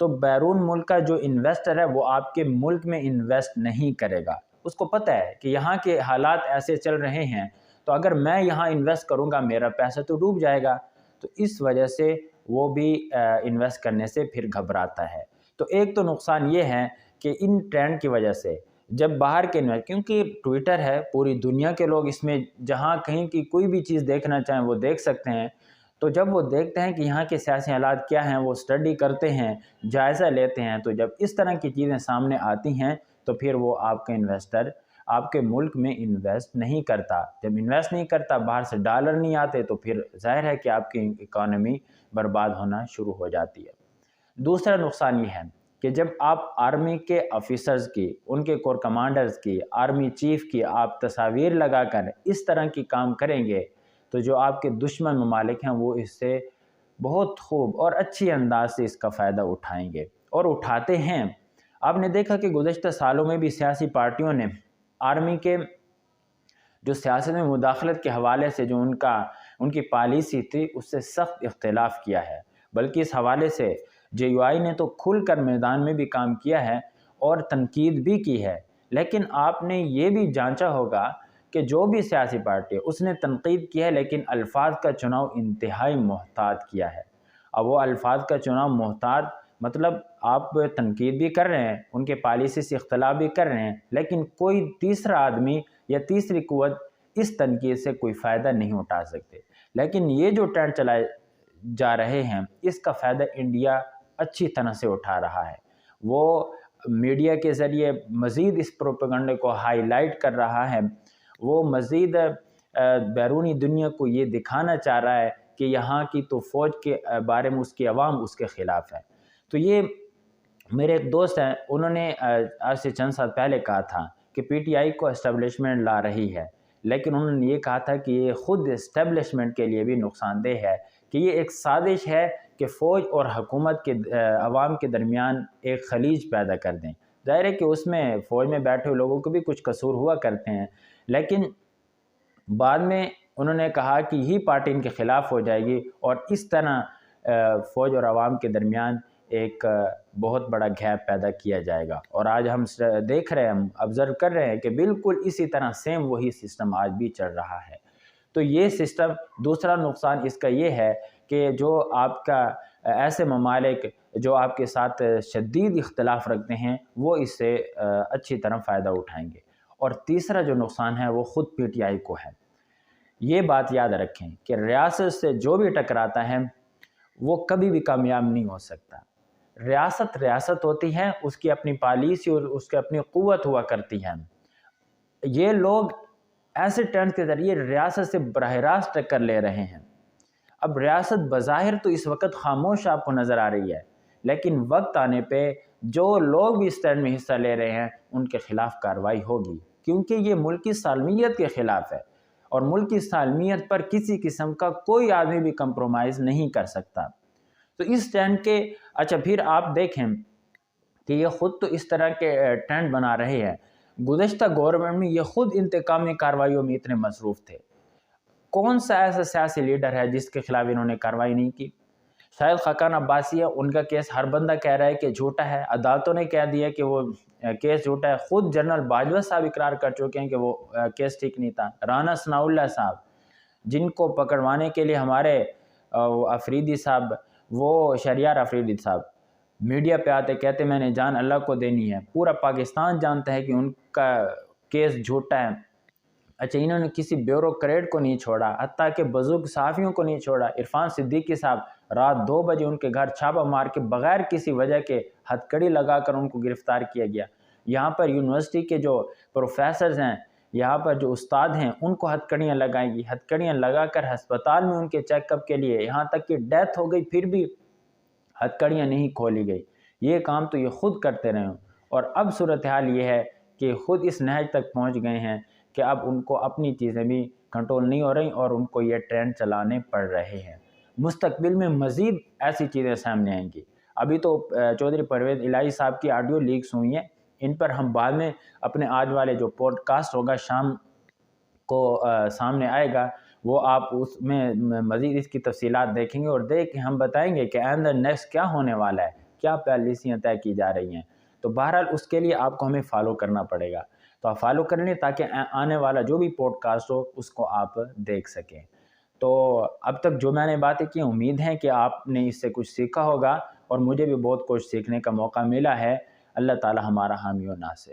تو بیرون ملک کا جو انویسٹر ہے وہ آپ کے ملک میں انویسٹ نہیں کرے گا. اس کو پتہ ہے کہ یہاں کے حالات ایسے چل رہے ہیں، تو اگر میں یہاں انویسٹ کروں گا میرا پیسہ تو ڈوب جائے گا. تو اس وجہ سے وہ بھی انویسٹ کرنے سے پھر گھبراتا ہے. تو ایک تو نقصان یہ ہے کہ ان ٹرینڈ کی وجہ سے جب باہر کے کیونکہ ٹویٹر ہے، پوری دنیا کے لوگ اس میں جہاں کہیں کی کوئی بھی چیز دیکھنا چاہیں وہ دیکھ سکتے ہیں. تو جب وہ دیکھتے ہیں کہ یہاں کے سیاسی حالات کیا ہیں، وہ اسٹڈی کرتے ہیں، جائزہ لیتے ہیں، تو جب اس طرح کی چیزیں سامنے آتی ہیں تو پھر وہ آپ کا انویسٹر آپ کے ملک میں انویسٹ نہیں کرتا. جب انویسٹ نہیں کرتا، باہر سے ڈالر نہیں آتے، تو پھر ظاہر ہے کہ آپ کی اکانومی برباد ہونا شروع ہو جاتی ہے. دوسرا نقصان یہ ہے کہ جب آپ آرمی کے آفیسرز کی، ان کے کور کمانڈرز کی، آرمی چیف کی آپ تصاویر لگا کر اس طرح کی کام کریں گے تو جو آپ کے دشمن ممالک ہیں وہ اس سے بہت خوب اور اچھی انداز سے اس کا فائدہ اٹھائیں گے اور اٹھاتے ہیں. آپ نے دیکھا کہ گزشتہ سالوں میں بھی سیاسی پارٹیوں نے آرمی کے جو سیاست میں مداخلت کے حوالے سے جو ان کی پالیسی تھی اس سے سخت اختلاف کیا ہے. بلکہ اس حوالے سے جے یو آئی نے تو کھل کر میدان میں بھی کام کیا ہے اور تنقید بھی کی ہے. لیکن آپ نے یہ بھی جانچا ہوگا کہ جو بھی سیاسی پارٹی ہے اس نے تنقید کی ہے لیکن الفاظ کا چناؤ انتہائی محتاط کیا ہے. اب وہ الفاظ کا چناؤ محتاط مطلب آپ تنقید بھی کر رہے ہیں، ان کے پالیسی سے اختلاف بھی کر رہے ہیں، لیکن کوئی تیسرا آدمی یا تیسری قوت اس تنقید سے کوئی فائدہ نہیں اٹھا سکتے. لیکن یہ جو ٹرینڈ چلائے جا رہے ہیں اس کا فائدہ انڈیا اچھی طرح سے اٹھا رہا ہے. وہ میڈیا کے ذریعے مزید اس پروپیگنڈے کو ہائی لائٹ کر رہا ہے. وہ مزید بیرونی دنیا کو یہ دکھانا چاہ رہا ہے کہ یہاں کی تو فوج کے بارے میں اس کی عوام اس کے خلاف ہے. تو یہ میرے ایک دوست ہیں، انہوں نے آج سے چند سال پہلے کہا تھا کہ پی ٹی آئی کو اسٹیبلشمنٹ لا رہی ہے، لیکن انہوں نے یہ کہا تھا کہ یہ خود اسٹیبلشمنٹ کے لیے بھی نقصان دہ ہے، کہ یہ ایک سازش ہے کہ فوج اور حکومت کے عوام کے درمیان ایک خلیج پیدا کر دیں. ظاہر ہے کہ اس میں فوج میں بیٹھے ہوئے لوگوں کو بھی کچھ قصور ہوا کرتے ہیں، لیکن بعد میں انہوں نے کہا کہ یہ پارٹی ان کے خلاف ہو جائے گی اور اس طرح فوج اور عوام کے درمیان ایک بہت بڑا گیپ پیدا کیا جائے گا. اور آج ہم دیکھ رہے ہیں، ہم آبزرو کر رہے ہیں کہ بالکل اسی طرح سیم وہی سسٹم آج بھی چل رہا ہے. تو یہ سسٹم، دوسرا نقصان اس کا یہ ہے کہ جو آپ کا ایسے ممالک جو آپ کے ساتھ شدید اختلاف رکھتے ہیں وہ اس سے اچھی طرح فائدہ اٹھائیں گے. اور تیسرا جو نقصان ہے وہ خود پی ٹی آئی کو ہے. یہ بات یاد رکھیں کہ ریاست سے جو بھی ٹکراتا ہے وہ کبھی بھی کامیاب نہیں ہو سکتا. ریاست ہوتی ہے، اس کی اپنی پالیسی اور اس کی اپنی قوت ہوا کرتی ہے. یہ لوگ ایسے ٹرینڈ کے ذریعے ریاست سے براہ راست ٹکر لے رہے ہیں. اب ریاست بظاہر تو اس وقت خاموش آپ کو نظر آ رہی ہے، لیکن وقت آنے پہ جو لوگ بھی اس ٹرینڈ میں حصہ لے رہے ہیں ان کے خلاف کارروائی ہوگی، کیونکہ یہ ملکی سالمیت کے خلاف ہے اور ملکی سالمیت پر کسی قسم کا کوئی آدمی بھی کمپرومائز نہیں کر سکتا. تو اس ٹرینڈ کے پھر آپ دیکھیں کہ یہ خود تو اس طرح کے ٹرینڈ بنا رہے ہیں. گزشتہ گورنمنٹ میں یہ خود انتقامی کارروائیوں میں اتنے مصروف تھے. کون سا ایسا سیاسی لیڈر ہے جس کے خلاف انہوں نے کارروائی نہیں کی؟ شاید خاقان عباسی ہے، ان کا کیس ہر بندہ کہہ رہا ہے کہ جھوٹا ہے، عدالتوں نے کہہ دیا کہ وہ کیس جھوٹا ہے. خود جنرل باجوہ صاحب اقرار کر چکے ہیں کہ وہ کیس ٹھیک نہیں تھا. رانا ثناء اللہ صاحب جن کو پکڑوانے کے لیے ہمارے افریدی صاحب، وہ شہریار افریدی صاحب میڈیا پہ آتے کہتے میں نے جان اللہ کو دینی ہے. پورا پاکستان جانتا ہے کہ ان کا کیس جھوٹا ہے. انہوں نے کسی بیوروکریٹ کو نہیں چھوڑا، حتیٰ کہ بزرگ صحافیوں کو نہیں چھوڑا. عرفان صدیقی صاحب رات 2 بجے ان کے گھر چھاپہ مار کے بغیر کسی وجہ کے ہتھ کڑی لگا کر ان کو گرفتار کیا گیا. یہاں پر یونیورسٹی کے جو پروفیسرز ہیں، یہاں پر جو استاد ہیں، ان کو ہتھ کڑیاں لگائیں گی، ہتھ کڑیاں لگا کر ہسپتال میں ان کے چیک اپ کے لیے یہاں تک کہ ڈیتھ ہو گئی پھر بھی ہتھ کڑیاں نہیں کھولی گئی. یہ کام تو یہ خود کرتے رہے. اور اب صورتحال یہ ہے کہ خود اس نہج تک پہنچ گئے ہیں کہ اب ان کو اپنی چیزیں بھی کنٹرول نہیں ہو رہی اور ان کو یہ ٹرینڈ چلانے پڑ رہے ہیں. مستقبل میں مزید ایسی چیزیں سامنے آئیں گی. ابھی تو چودھری پرویز الہی صاحب کی آڈیو لیکس ہوئی ہیں، ان پر ہم بعد میں اپنے آج والے جو پوڈ کاسٹ ہوگا شام کو سامنے آئے گا، وہ آپ اس میں مزید اس کی تفصیلات دیکھیں گے اور دیکھ کے ہم بتائیں گے کہ آئندہ نیکسٹ کیا ہونے والا ہے. کیا پالیسیاں طے کی جا رہی ہیں. تو بہرحال اس کے لیے آپ کو ہمیں فالو کرنا پڑے گا. تو آپ فالو کر لیں تاکہ آنے والا جو بھی پوڈ کاسٹ ہو اس کو آپ دیکھ سکیں. تو اب تک جو میں نے باتیں کی امید ہے کہ آپ نے اس سے کچھ سیکھا ہوگا، اور مجھے بھی بہت کچھ سیکھنے کا موقع ملا ہے. اللہ تعالی ہمارا حامی و ناصر.